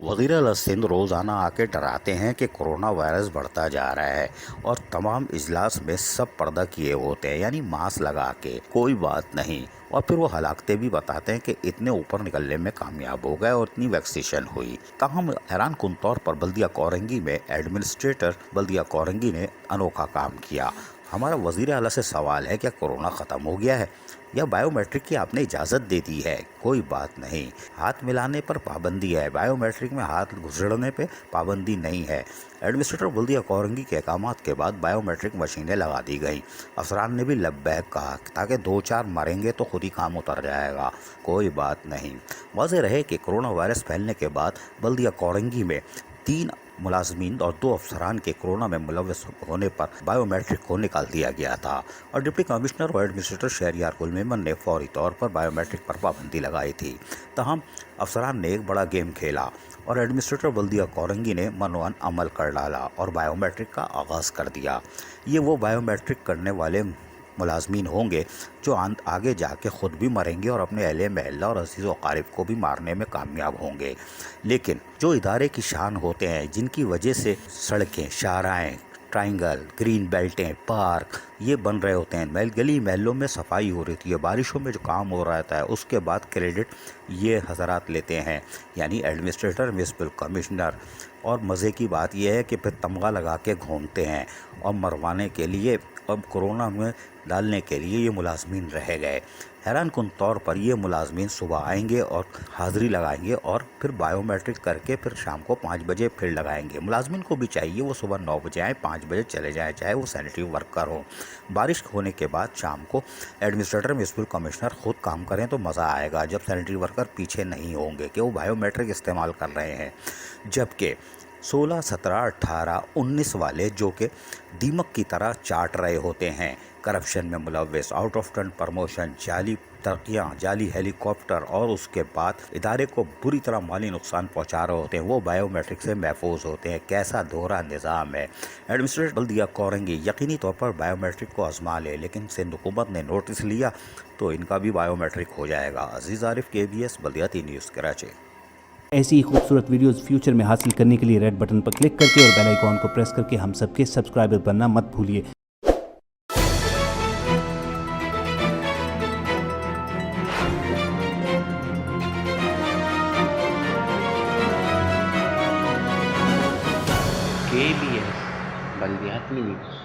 वज़ीर आला सिंध रोज़ाना आके डराते हैं कि कोरोना वायरस बढ़ता जा रहा है और तमाम इजलास में सब पर्दा किए होते हैं, यानी मास्क लगा के कोई बात नहीं। और फिर वो हलाकतें भी बताते हैं कि इतने ऊपर निकलने में कामयाब हो गए और इतनी वैक्सीनेशन हुई। ताहम हैरान कुन तौर पर बल्दिया कोरंगी में एडमिनिस्ट्रेटर बल्दिया कोरंगी ने अनोखा काम किया। हमारा वज़ीर आला से सवाल है, क्या कोरोना ख़त्म हो गया है या बायोमेट्रिक की आपने इजाज़त दे दी है? कोई बात नहीं, हाथ मिलाने पर पाबंदी है, बायोमेट्रिक में हाथ घुसड़ने पे पाबंदी नहीं है। एडमिनिस्ट्रेटर बल्दिया कोरंगी के अहकामात के बाद बायोमेट्रिक मशीनें लगा दी गई। अफसरान ने भी लब्बैक कहा ताकि 2-4 मरेंगे तो खुद ही काम उतर जाएगा। कोई बात नहीं। वाज़ेह रहे कि कोरोना वायरस फैलने के बाद बल्दिया कोरंगी में 3 मुलाजमीन और 2 अफसरान के कोरोना में मुलव्वस होने पर बायोमेट्रिक को निकाल दिया गया था और डिप्टी कमिश्नर और एडमिनिस्ट्रेटर शहरियार गुल मेमन ने फौरी तौर पर बायोमेट्रिक पर पाबंदी लगाई थी। तहम अफसरान ने एक बड़ा गेम खेला और एडमिनिस्ट्रेटर बल्दिया कोरंगी ने मनोअन अमल कर डाला और बायोमेट्रिक का आगाज़ कर दिया। ये वो बायोमेट्रिक करने वाले मुलाजमीन होंगे जो आगे जाके ख़ुद भी मरेंगे और अपने अहले महल्ला और अज़ीज़ व अक़ारिब को भी मारने में कामयाब होंगे। लेकिन जो इदारे की शान होते हैं, जिनकी वजह से सड़कें, शाहराएँ, ट्राइंगल, ग्रीन बेल्टें, पार्क ये बन रहे होते हैं, गली महलों में सफाई हो रही है, बारिशों में जो काम हो रहा है उसके बाद क्रेडिट ये हज़रात लेते हैं, यानी एडमिनिस्ट्रेटर, म्युनिसिपल कमिश्नर। और मज़े की बात यह है कि फिर तमगा लगा के घूमते हैं और मरवाने के लिए, अब कोरोना में डालने के लिए ये मुलाजमीन रह गए। हैरान कुन तौर पर ये मुलाजमीन सुबह आएंगे और हाज़िरी लगाएंगे और फिर बायोमेट्रिक करके फिर शाम को 5 बजे फिर लगाएंगे। मुलाजमीन को भी चाहिए वो सुबह 9 बजे आए, 5 बजे चले जाएँ, चाहे वो सैनिटरी वर्कर हो। बारिश होने के बाद शाम को एडमिनिस्ट्रेटर, म्युनिसिपल कमिश्नर खुद काम करें तो मज़ा आएगा, जब सैनिटरी वर्कर पीछे नहीं होंगे कि वो बायोमेट्रिक इस्तेमाल कर रहे हैं। जबकि 16, 17, 18, 19 वाले जो कि दीमक की तरह चाट रहे होते हैं, करप्शन में मुलव्वस, आउट ऑफ टर्न प्रमोशन, जाली तरक्याँ, जाली हेलीकॉप्टर और उसके बाद इदारे को बुरी तरह माली नुकसान पहुंचा रहे होते हैं, वो बायोमेट्रिक से महफूज होते हैं। कैसा दोहरा निज़ाम है। एडमिनिस्ट्रेटर बल्दिया कोरंगी यकीनी तौर पर बायोमेट्रिक को आजमा ले, लेकिन सिंध हुकूमत ने नोटिस लिया तो इनका भी बायोमेट्रिक हो जाएगा। अजीज़ आरिफ, KBS, बल्दियाती न्यूज़, कराची। ऐसी ही खूबसूरत वीडियोस फ्यूचर में हासिल करने के लिए रेड बटन पर क्लिक करके और बेल आइकॉन को प्रेस करके हम सबके सब्सक्राइबर बनना मत भूलिए। KBS बल्दियाती न्यूज़।